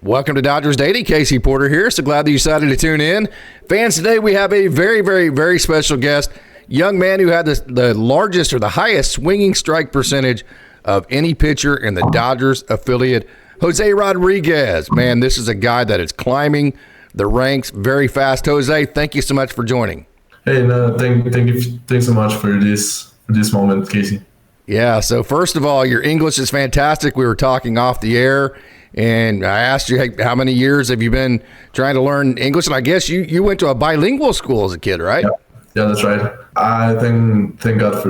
Welcome to Dodgers Daily. Casey Porter here. So glad that you decided to tune in. Fans, today we have a very, very, very special guest. Young man who had the largest or the highest swinging strike percentage of any pitcher in the Dodgers affiliate, Jose Rodriguez. Man, this is a guy that is climbing the ranks very fast. Jose, thank you so much for joining. Hey, no, thank you. Thanks so much for this moment, Casey. Yeah, so first of all, your English is fantastic. We were talking off the air, and I asked you, hey, how many years have you been trying to learn English? And I guess you went to a bilingual school as a kid, right? Yeah, that's right. I thank God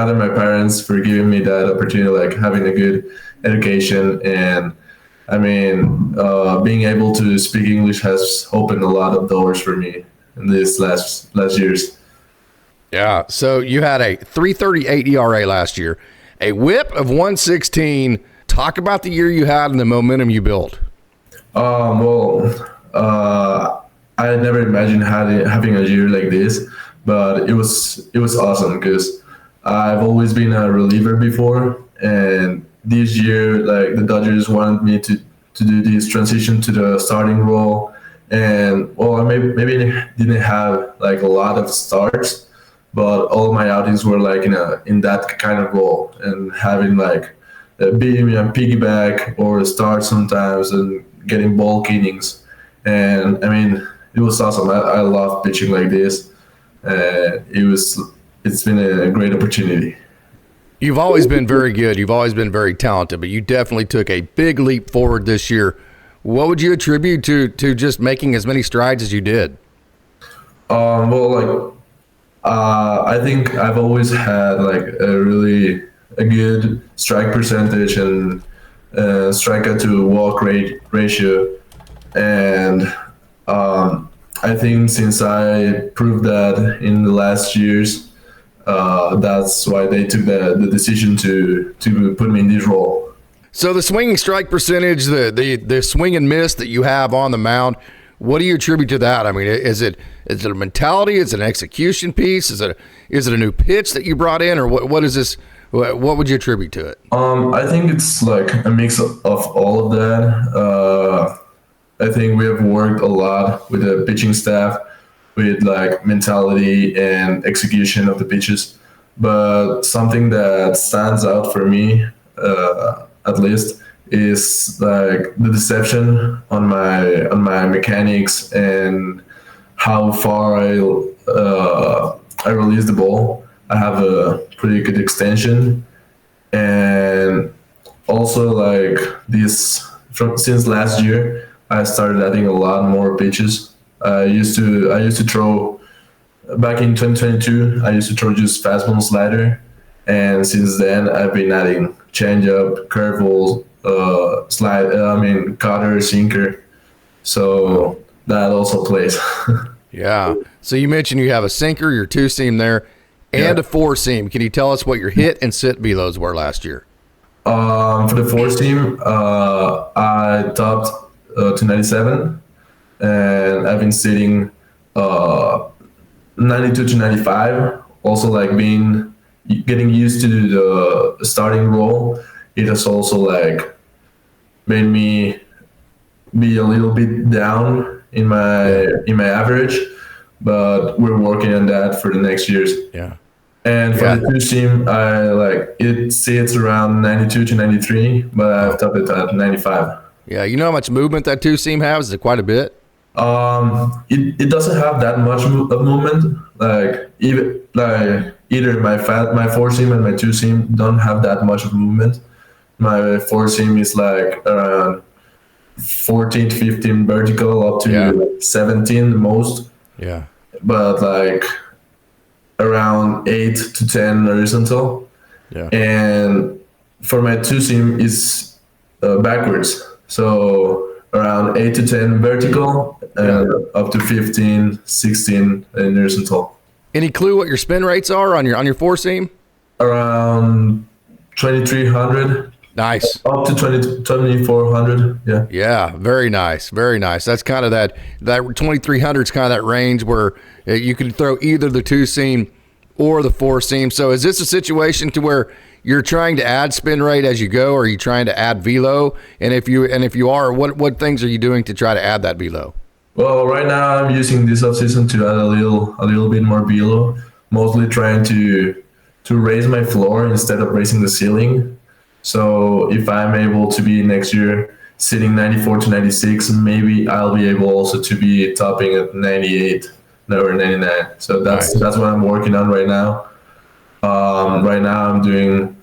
and my parents for giving me that opportunity, having a good education. And I mean, being able to speak English has opened a lot of doors for me in these last years. Yeah, so you had a 3.38 ERA last year, a whip of 116. Talk about the year you had and the momentum you built. I never imagined having a year like this, but it was awesome because I've always been a reliever before, and this year, the Dodgers wanted me to do this transition to the starting role, and I maybe didn't have a lot of starts, but all my outings were in that kind of role, and having being a piggyback or a start sometimes and getting bulk innings. And I mean, it was awesome. I love pitching like this. It's been a great opportunity. You've always been very good. You've always been very talented, but you definitely took a big leap forward this year. What would you attribute to just making as many strides as you did? I think I've always had a good strike percentage and strikeout to walk rate ratio, and I think since I proved that in the last years, that's why they took the decision to put me in this role. So the swinging strike percentage, the swing and miss that you have on the mound, what do you attribute to that? I mean, is it a mentality? Is it an execution piece? Is it a new pitch that you brought in, or what is this? What would you attribute to it? I think it's a mix of all of that. I think we have worked a lot with the pitching staff, with mentality and execution of the pitches. But something that stands out for me, at least, is the deception on my mechanics and how far I release the ball. I have a pretty good extension, and also since last year I started adding a lot more pitches. I used to throw back in 2022. I used to throw just fastball and slider, and since then I've been adding changeup, curveball, cutter, sinker. So that also plays. Yeah. So you mentioned you have a sinker, your two seam there, and a four seam. Can you tell us what your hit and sit velos were last year? For the four seam, I topped to 97, and I've been sitting 92 to 95. Also, getting used to the starting role, it has also made me be a little bit down in my average, but we're working on that for the next years. Yeah. And for the two seam, it sits around 92 to 93, but I've topped it at 95. Yeah, you know how much movement that two seam has? Is it quite a bit? It doesn't have that much of movement. Either my four seam and my two seam don't have that much of movement. My four seam is around 14 to 15 vertical up to 17 the most. Yeah. But around 8 to 10 horizontal. Yeah. And for my two seam is backwards. So around 8 to 10 vertical and up to 15, 16 in horizontal. Any clue what your spin rates are on your four seam? Around 2,300. Nice. Up to 2,400. Yeah. Yeah. Very nice. Very nice. That's kind of that 2,300 is kind of that range where you can throw either the two seam or the four seam. So is this a situation to where you're trying to add spin rate as you go, or are you trying to add velo? And if you are, what things are you doing to try to add that velo? Well, right now I'm using this offseason to add a little bit more velo, mostly trying to raise my floor instead of raising the ceiling. So if I'm able to be next year sitting 94 to 96, maybe I'll be able also to be topping at 98 or 99. So that's what I'm working on right now. Right now I'm doing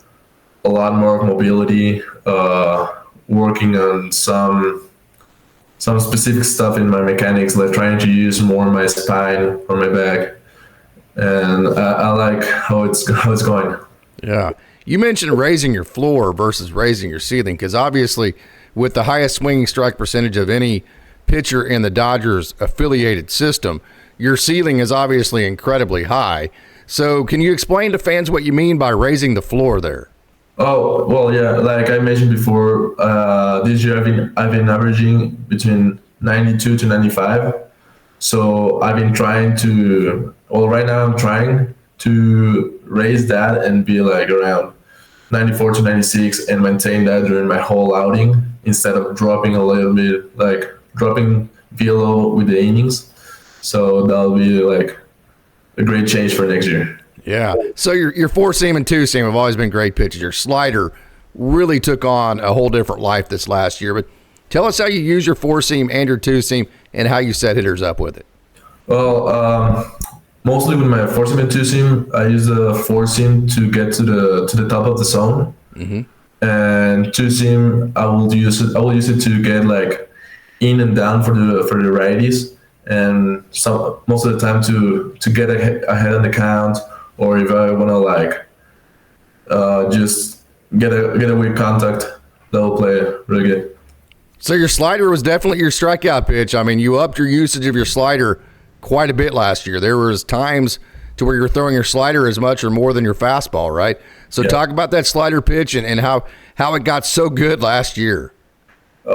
a lot more mobility, working on some specific stuff in my mechanics, like trying to use more my spine or my back. And I like how it's going. Yeah. You mentioned raising your floor versus raising your ceiling, because obviously with the highest swinging strike percentage of any pitcher in the Dodgers affiliated system, your ceiling is obviously incredibly high. So can you explain to fans what you mean by raising the floor there? Oh, well, yeah, like I mentioned before, this year I've been averaging between 92 to 95. So I've been right now I'm trying to raise that and be like around 94 to 96 and maintain that during my whole outing instead of dropping a little bit, like dropping velo with the innings. So that'll be like a great change for next year. Yeah. So your four seam and two seam have always been great pitches. Your slider really took on a whole different life this last year. But tell us how you use your four seam and your two seam and how you set hitters up with it. Well, mostly with my four seam and two seam, I use the four seam to get to the top of the zone, and two seam I will use it to get like in and down for the righties, and most of the time to get ahead on the count, or if I want to like just get away contact, that'll play really good. So your slider was definitely your strikeout pitch. I mean, you upped your usage of your slider quite a bit last year. There was times to where you're throwing your slider as much or more than your fastball, right? So talk about that slider pitch and how it got so good last year. Right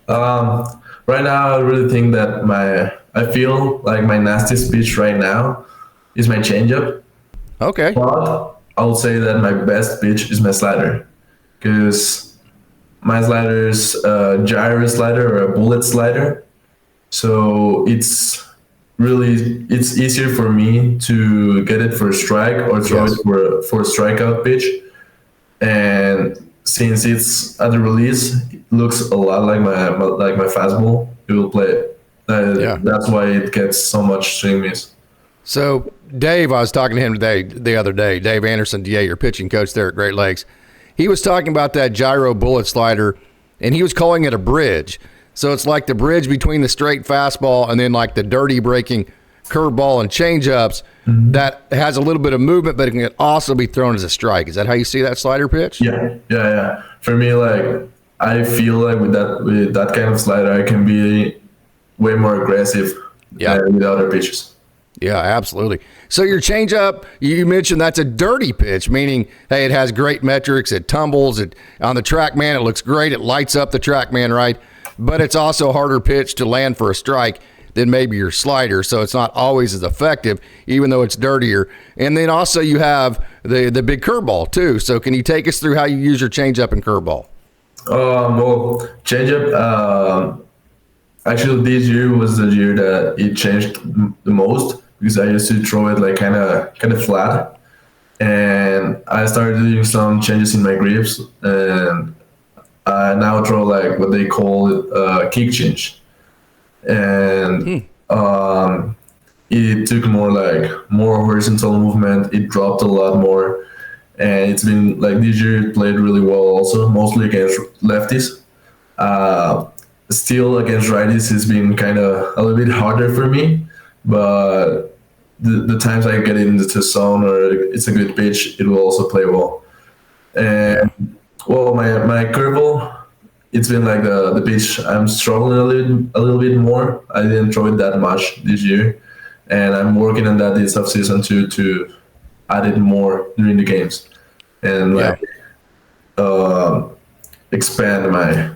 now I really think that I feel like my nastiest pitch right now is my changeup. Okay. But I would say that my best pitch is my slider, because my slider is a gyro slider or a bullet slider. So it's easier for me to get it for a strike or throw it for a strikeout pitch. And since it's at the release, it looks a lot like my fastball. It will play it. That's why it gets so much swing miss. So Dave, I was talking to him the other day, Dave Anderson, DA, your pitching coach there at Great Lakes. He was talking about that gyro bullet slider, and he was calling it a bridge. So it's like the bridge between the straight fastball and then like the dirty breaking curveball and changeups that has a little bit of movement, but it can also be thrown as a strike. Is that how you see that slider pitch? Yeah. For me, like I feel like with that kind of slider, I can be way more aggressive than with other pitches. Yeah, absolutely. So your changeup, you mentioned that's a dirty pitch, meaning, hey, it has great metrics. It tumbles. On the TrackMan, it looks great. It lights up the TrackMan, right? But it's also a harder pitch to land for a strike than maybe your slider, so it's not always as effective, even though it's dirtier. And then also you have the big curveball too. So can you take us through how you use your changeup and curveball? Well, changeup. Actually, this year was the year that it changed the most, because I used to throw it like kind of flat, and I started doing some changes in my grips, and I now throw like what they call it kick change, and it took more horizontal movement. It dropped a lot more, and it's been like this year it played really well also, mostly against lefties. Still against righties has been kind of a little bit harder for me, but the times I get into the zone or it's a good pitch, it will also play well. And well, my curveball, it's been like the pitch I'm struggling a little bit more. I didn't throw it that much this year, and I'm working on that this offseason to add it more during the games and expand my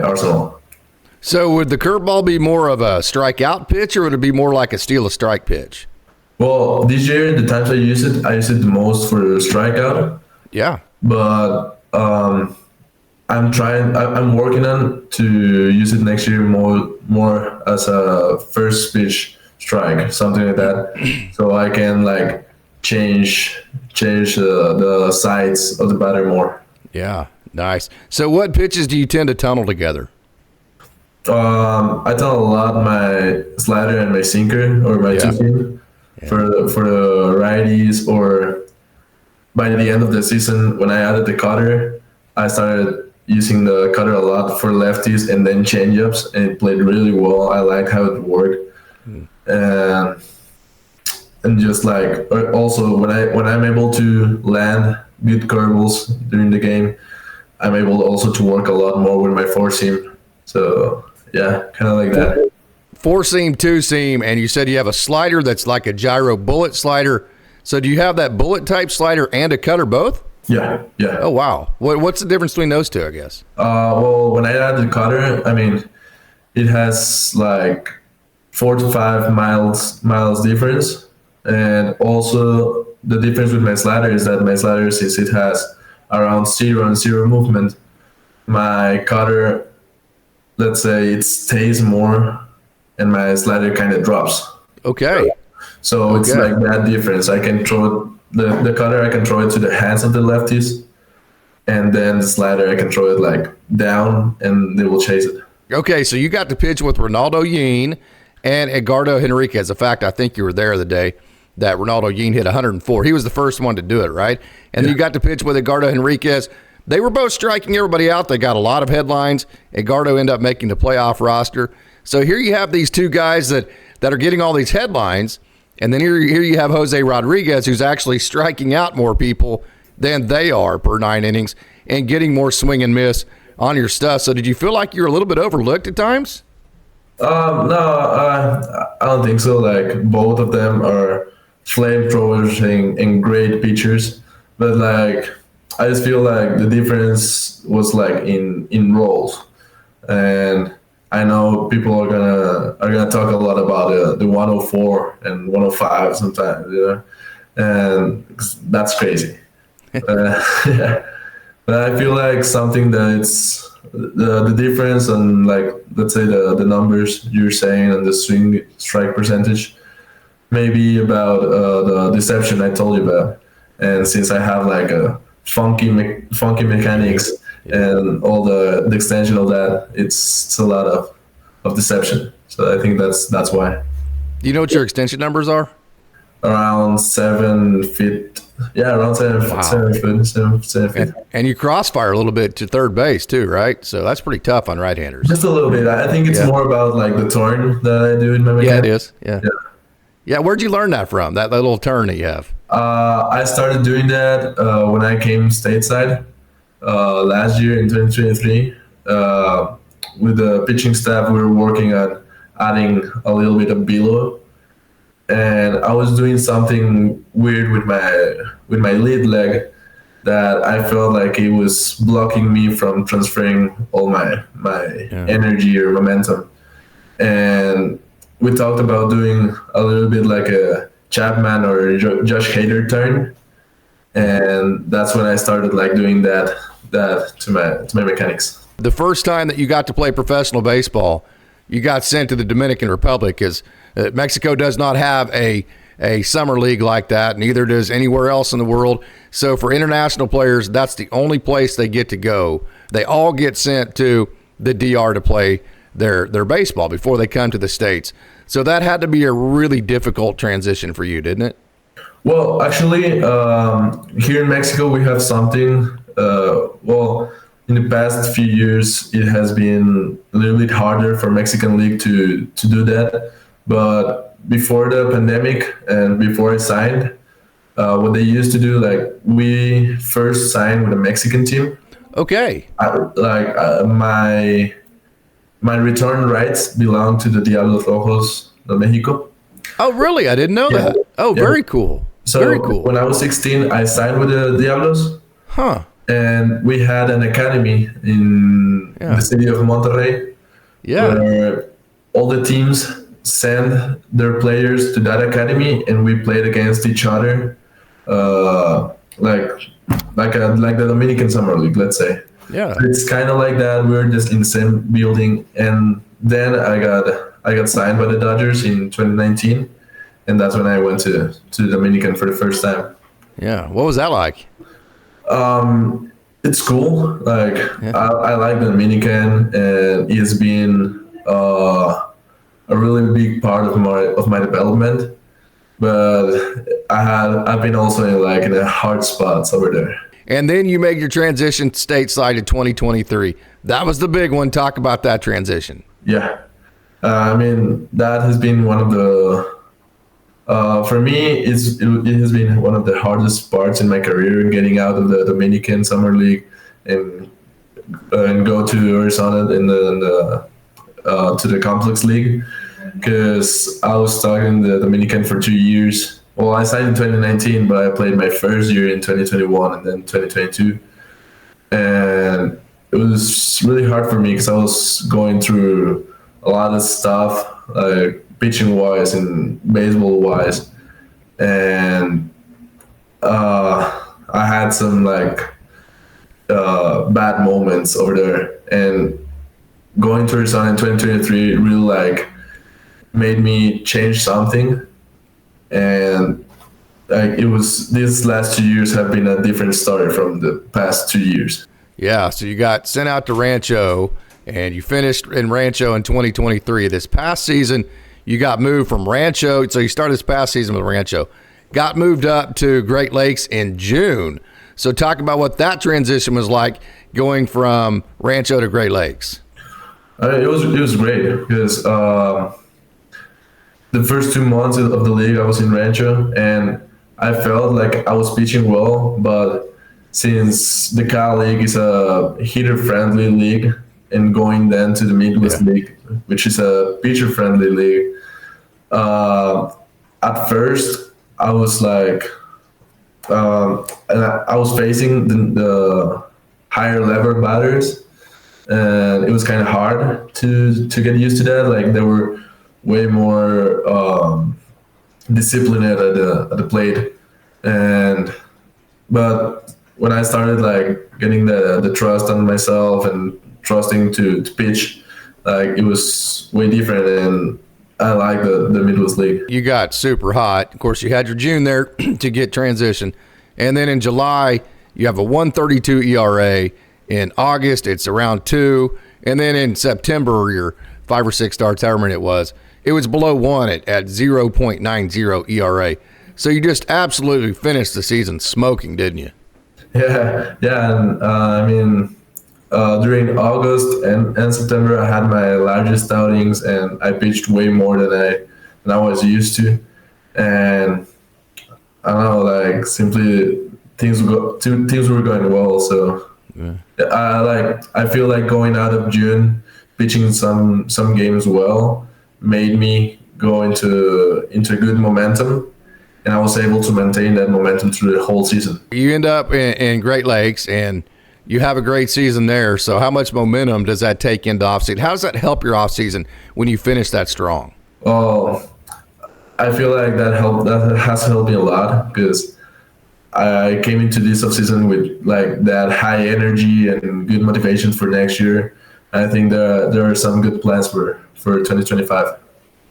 arsenal. So would the curveball be more of a strikeout pitch, or would it be more like a steal a strike pitch? Well, this year, the times I use it the most for strikeout. Yeah. But I'm working on to use it next year more as a first pitch strike, something like that, so I can like change the sides of the batter more. Yeah. Nice. So what pitches do you tend to tunnel together? I tell a lot my slider and my sinker or my two seam for the righties, or by the end of the season when I added the cutter, I started using the cutter a lot for lefties and then changeups, and it played really well. I like how it worked. And just like also when I'm able to land good curveballs during the game, I'm able also to work a lot more with my four seam. So yeah, kind of like that. Four seam, two seam, and you said you have a slider that's like a gyro bullet slider. So do you have that bullet type slider and a cutter both? Yeah. Oh wow. What's the difference between those two, I guess? Well, when I add the cutter, I mean, it has like 4 to 5 miles difference. And also the difference with my slider is that my slider, since it has around 0 and 0 movement, my cutter, let's say, it stays more and my slider kind of drops. Okay. So it's like that difference. I can throw the cutter, I can throw it to the hands of the lefties, and then the slider, I can throw it like down and they will chase it. Okay, so you got to pitch with Ronaldo Yeen and Edgardo Henriquez. In fact, I think you were there the day that Ronaldo Yeen hit 104. He was the first one to do it, right? And then you got to pitch with Edgardo Henriquez. They were both striking everybody out. They got a lot of headlines. Edgardo ended up making the playoff roster. So here you have these two guys that are getting all these headlines, and then here you have Jose Rodriguez, who's actually striking out more people than they are per 9 innings and getting more swing and miss on your stuff. So did you feel like you were a little bit overlooked at times? No, I don't think so. Like, both of them are flamethrowers and great pitchers, but like I just feel like the difference was like in roles, and I know people are gonna talk a lot about the 104 and 105 sometimes, and that's crazy. Yeah. But I feel like something that it's the difference on, like, let's say the numbers you're saying and the swing strike percentage, maybe about the deception I told you about. And since I have like a funky mechanics and all the extension of that, it's a lot of deception. So I think that's why. Do you know what your extension numbers are? Around 7 feet. Yeah, around 7 feet. 7 feet. And you crossfire a little bit to third base too, right? So that's pretty tough on right-handers. Just a little bit. I think it's more about like the turn that I do in my mechanics. Yeah, it is. Yeah. Where'd you learn that from? That little turn that you have? I started doing that when I came stateside last year in 2023. With the pitching staff, we were working on adding a little bit of below, and I was doing something weird with my lead leg that I felt like it was blocking me from transferring all my energy or momentum. And we talked about doing a little bit like a Chapman or Josh Hader turn, and that's when I started like doing that to my mechanics. The first time that you got to play professional baseball, you got sent to the Dominican Republic, because Mexico does not have a summer league like that, neither does anywhere else in the world. So for international players, that's the only place they get to go. They all get sent to the DR to play their baseball before they come to the States. So that had to be a really difficult transition for you, didn't it? Well, actually, here in Mexico, we have something, in the past few years, it has been a little bit harder for Mexican League to do that. But before the pandemic and before I signed, what they used to do, like, we first signed with a Mexican team. Okay. My return rights belong to the Diablos Rojos de Mexico. Oh, really? I didn't know that. Oh, yeah. Very cool. So very cool. When I was 16, I signed with the Diablos. Huh. And we had an academy in the city of Monterrey, where all the teams send their players to that academy, and we played against each other, like the Dominican Summer League, let's say. Yeah. It's kind of like that. We're just in the same building, and then I got signed by the Dodgers in 2019, and that's when I went to the Dominican for the first time. Yeah. What was that like? It's cool. Like, yeah. I like the Dominican, and it's been a really big part of my development. But I've been also in the hard spots over there. And then you made your transition stateside in 2023. That was the big one. Talk about that transition. Yeah, I mean, that has been one of the for me, it has been one of the hardest parts in my career, getting out of the Dominican Summer League and go to Arizona in the to the Complex League, because I was stuck in the Dominican for 2 years. Well, I signed in 2019, but I played my first year in 2021 and then 2022, and it was really hard for me because I was going through a lot of stuff, like pitching wise and baseball wise, and I had some bad moments over there, and going to Arizona in 2023 really made me change something. And it was, these last 2 years have been a different story from the past 2 years. Yeah, so you got sent out to Rancho, and you finished in Rancho in 2023. This past season, you got moved from Rancho. So you started this past season with Rancho, got moved up to Great Lakes in June. So talk about what that transition was like, going from Rancho to Great Lakes. It was great because the first 2 months of the league, I was in Rancho, and I felt like I was pitching well. But since the Cal League is a hitter-friendly league, and going then to the Midwest League, which is a pitcher-friendly league, at first I was and I was facing the higher level batters, and it was kind of hard to get used to that. Like, they were way more disciplined at the plate, but when I started getting the trust on myself and trusting to pitch, it was way different, and I like the Midwest League. You got super hot. Of course, you had your June there to get transition, and then in July you have a 1.32 ERA. In August, it's around 2, and then in September, your 5 or 6 starts, however many it was below 1 at 0.90 ERA. So you just absolutely finished the season smoking, didn't you? Yeah, and I mean, during August and September, I had my largest outings, and I pitched way more than I was used to, and I don't know, simply things were going well. So I feel like going out of June, pitching some games well, made me go into good momentum, and I was able to maintain that momentum through the whole season. You end up in Great Lakes, and you have a great season there. So how much momentum does that take into offseason? How does that help your offseason when you finish that strong? Oh, I feel like that has helped me a lot, because I came into this offseason with that high energy and good motivation for next year. I think there are some good plans for 2025.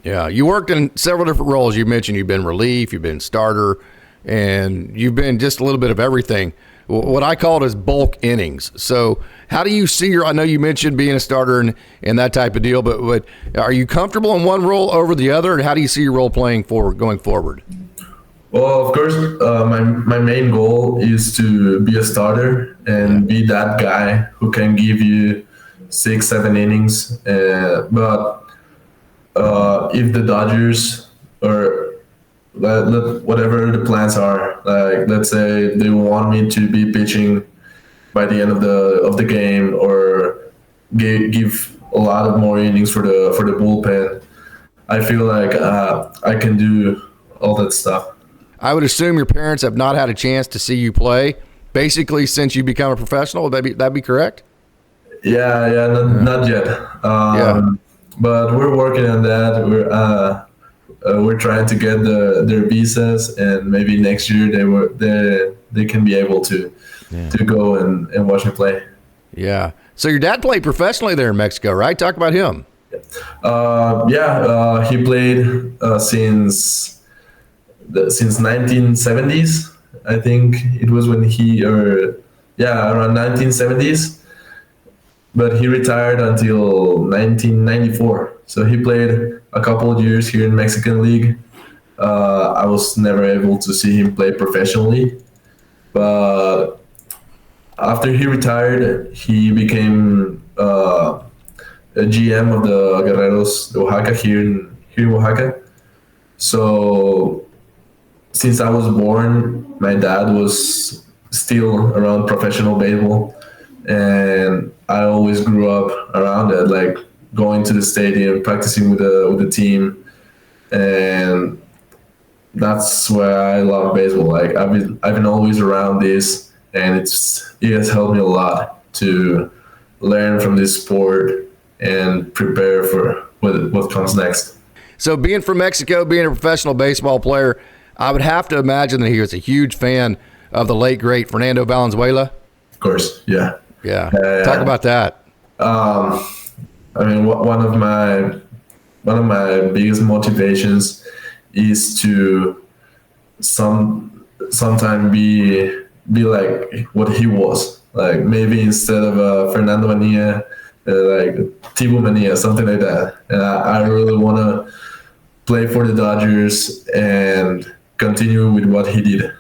Yeah, you worked in several different roles. You mentioned you've been relief, you've been starter, and you've been just a little bit of everything. What I call it is bulk innings. So how do you see I know you mentioned being a starter and that type of deal, but are you comfortable in one role over the other, and how do you see your role playing going forward? Well, of course, my main goal is to be a starter and be that guy who can give you 6-7 innings. But if the Dodgers, or whatever the plans are, let's say they want me to be pitching by the end of the game, or give a lot of more innings for the bullpen, I feel like I can do all that stuff. I would assume your parents have not had a chance to see you play basically since you become a professional. Would that be correct? Yeah, not yet. but we're working on that. We're trying to get their visas, and maybe next year they can be able to go and watch me play. Yeah. So your dad played professionally there in Mexico, right? Talk about him. He played since 1970s. I think it was when around 1970s. But he retired until 1994. So he played a couple of years here in Mexican League. I was never able to see him play professionally, but after he retired, he became a GM of the Guerreros de Oaxaca here in Oaxaca. So since I was born, my dad was still around professional baseball, and I always grew up around it, like going to the stadium, practicing with the team, and that's where I love baseball. Like I've been always around this, and it has helped me a lot to learn from this sport and prepare for what comes next. So being from Mexico, being a professional baseball player, I would have to imagine that he was a huge fan of the late great Fernando Valenzuela. Of course, yeah. Yeah. Talk about that. I mean, one of my biggest motivations is to sometime be like what he was. Like maybe instead of Fernando Mania, like Tibu Mania, something like that. And I really want to play for the Dodgers and continue with what he did.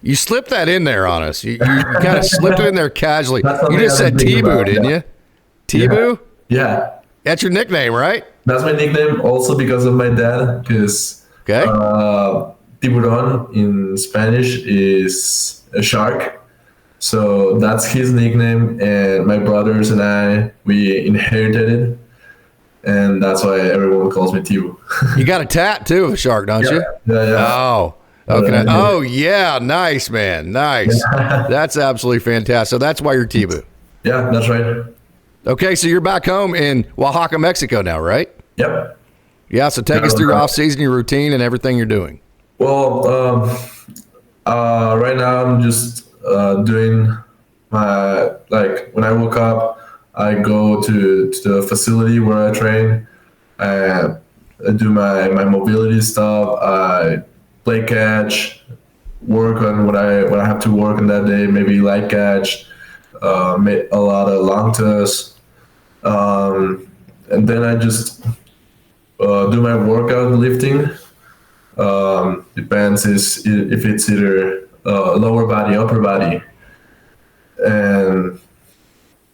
You slipped that in there on us. You kind of slipped it in there casually. You just said Tibu, didn't you? Tibu? Yeah. That's your nickname, right? That's my nickname also because of my dad, because tiburon in Spanish is a shark. So that's his nickname, and my brothers and I, we inherited it, and that's why everyone calls me Tibu. You got a tattoo of a shark, don't you? Yeah. Oh. Okay. Oh, yeah. Nice, man. Nice. That's absolutely fantastic. So that's why you're Tibu. Yeah, that's right. Okay, so you're back home in Oaxaca, Mexico now, right? Yep. Yeah, so take us through your off-season, your routine, and everything you're doing. Well, right now I'm just doing my, like, when I woke up, I go to the facility where I train. I do my mobility stuff. I play catch, work on what I have to work on that day, maybe light catch, a lot of long toss, and then I just do my workout lifting. Depends if it's either lower body, upper body, and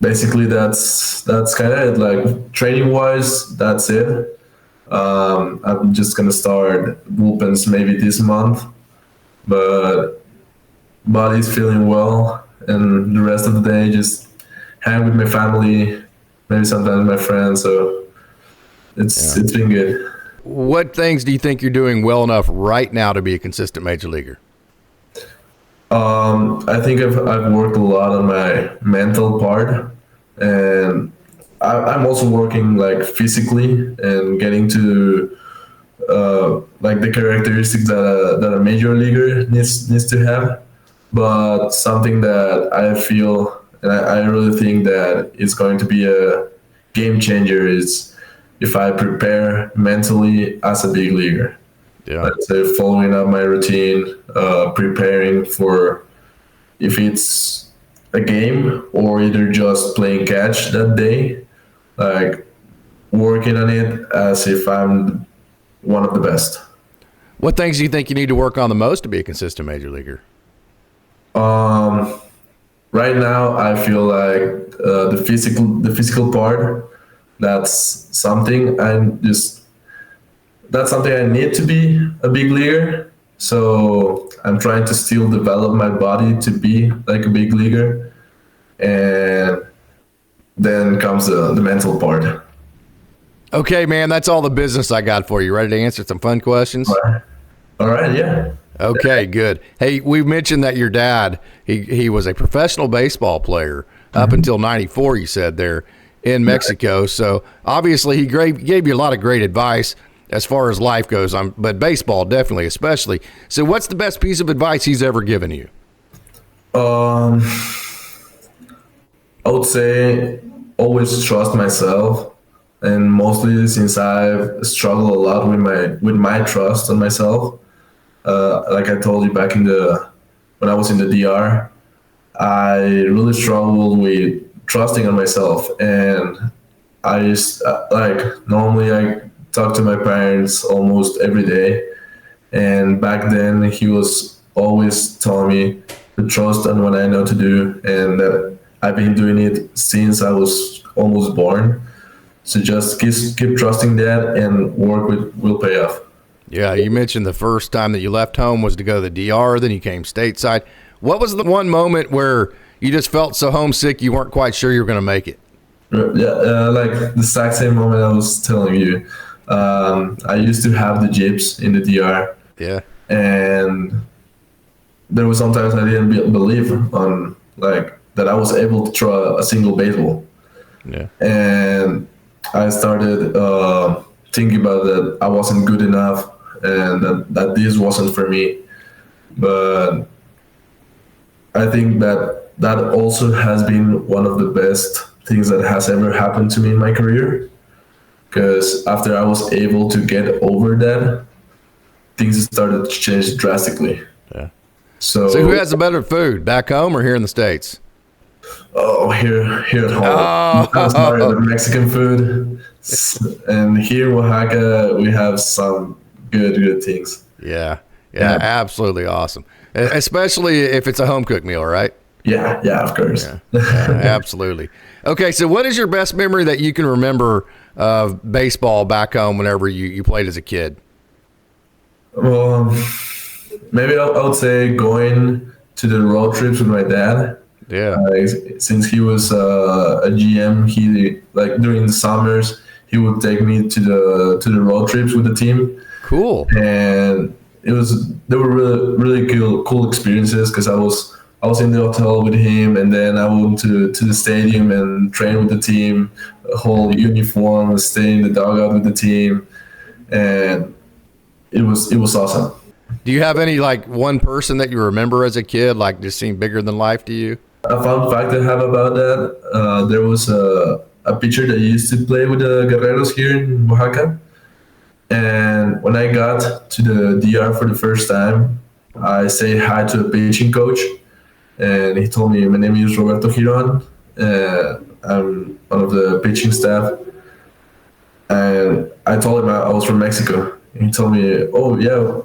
basically that's kind of it. Like training wise, that's it. I'm just gonna start bullpens maybe this month, but body's feeling well, and the rest of the day just hang with my family, maybe sometimes my friends. So it's been good. What things do you think you're doing well enough right now to be a consistent major leaguer? I think I've worked a lot on my mental part, and I'm also working like physically and getting to like the characteristics that a major leaguer needs to have. But something that I feel and I really think that is going to be a game changer is if I prepare mentally as a big leaguer. Yeah. Let's say following up my routine, preparing for if it's a game or either just playing catch that day, like working on it as if I'm one of the best. What things do you think you need to work on the most to be a consistent major leaguer? Right now, I feel like the physical part. That's something I need to be a big leaguer. So I'm trying to still develop my body to be like a big leaguer, and then comes the mental part. Okay, man, that's all the business I got for you. Ready to answer some fun questions? All right, yeah. Okay, good. Hey, we mentioned that your dad, he was a professional baseball player up until 94, you said there. in Mexico. So obviously he gave you a lot of great advice as far as life goes, but baseball definitely, especially. So what's the best piece of advice he's ever given you? I would say always trust myself, and mostly since I've struggled a lot with my trust on myself. Like I told you back when I was in the DR, I really struggled with trusting on myself, and I just normally I talk to my parents almost every day, and back then he was always telling me to trust on what I know to do, and that I've been doing it since I was almost born. So just keep trusting that, and work will pay off. Yeah, you mentioned the first time that you left home was to go to the DR, then you came stateside. What was the one moment where you just felt so homesick you weren't quite sure you were going to make it? Yeah, like the exact same moment I was telling you. I used to have the gyps in the DR. Yeah. And there were sometimes I didn't believe on that I was able to throw a single baseball. Yeah. And I started thinking about that I wasn't good enough, and that this wasn't for me. But I think that also has been one of the best things that has ever happened to me in my career, because after I was able to get over that, things started to change drastically. Yeah. So who has the better food, back home or here in the States? Oh, here at home. Oh. I started the Mexican food, and here in Oaxaca we have some good things. Yeah, absolutely awesome. Especially if it's a home cooked meal, right? Yeah, of course. Yeah, absolutely. Okay, so what is your best memory that you can remember of baseball back home whenever you played as a kid? Well, maybe I would say going to the road trips with my dad. Yeah. Since he was a GM, he during the summers he would take me to the road trips with the team. Cool. And they were really cool experiences, because I was in the hotel with him, and then I went to the stadium and train with the team, a whole uniform, stay in the dugout with the team, and it was awesome. Do you have any one person that you remember as a kid just seemed bigger than life to you? A fun fact I have about that: there was a pitcher that used to play with the Guerreros here in Oaxaca, and when I got to the DR for the first time, I say hi to a pitching coach, and he told me, "My name is Roberto Giron. I'm one of the pitching staff." And I told him I was from Mexico. And he told me, "Oh yeah,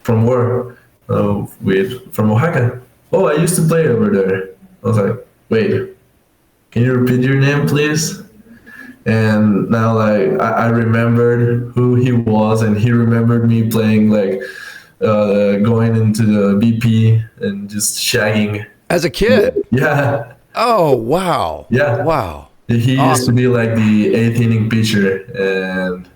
from where?" From Oaxaca. "Oh, I used to play over there." I was like, "Wait, can you repeat your name, please?" And now I remembered who he was, and he remembered me playing going into the BP and just shagging. As a kid? Yeah. Oh, wow. Yeah. Wow. He used to be the 8th inning pitcher, and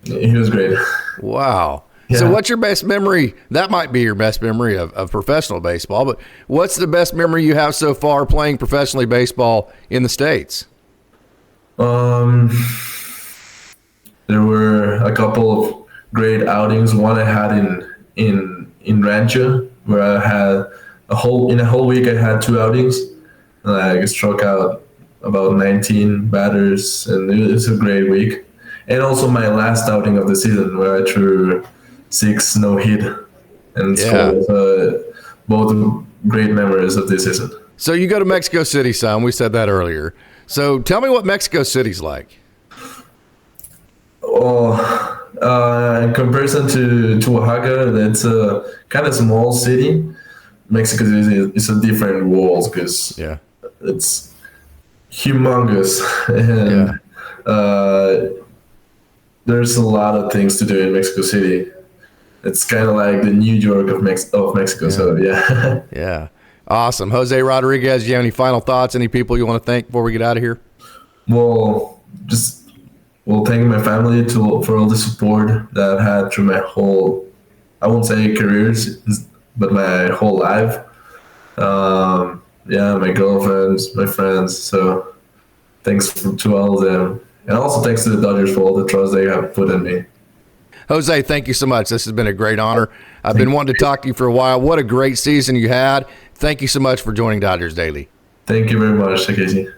he was great. Wow. Yeah. So what's your best memory? That might be your best memory of professional baseball, but what's the best memory you have so far playing professionally baseball in the States? There were a couple of great outings. One I had in Rancho, where I had in a whole week I had 2 outings. I struck out about 19 batters, and it was a great week. And also my last outing of the season, where I threw 6 no-hit, and both great memories of this season. So you go to Mexico City, son. We said that earlier. So tell me what Mexico City's like. Well, in comparison to Oaxaca, that's a kind of small city. Mexico City is a different world, because it's humongous, and there's a lot of things to do in Mexico City. It's kind of like the New York of Mexico. So yeah. Yeah. Awesome. Jose Rodriguez, do you have any final thoughts? Any people you want to thank before we get out of here? Well, thank my family for all the support that I've had through my whole, I won't say careers, but my whole life. My girlfriends, my friends. So thanks to all of them. And also thanks to the Dodgers for all the trust they have put in me. Jose, thank you so much. This has been a great honor. I've been wanting to talk to you for a while. What a great season you had. Thank you so much for joining Dodgers Daily. Thank you very much, Casey.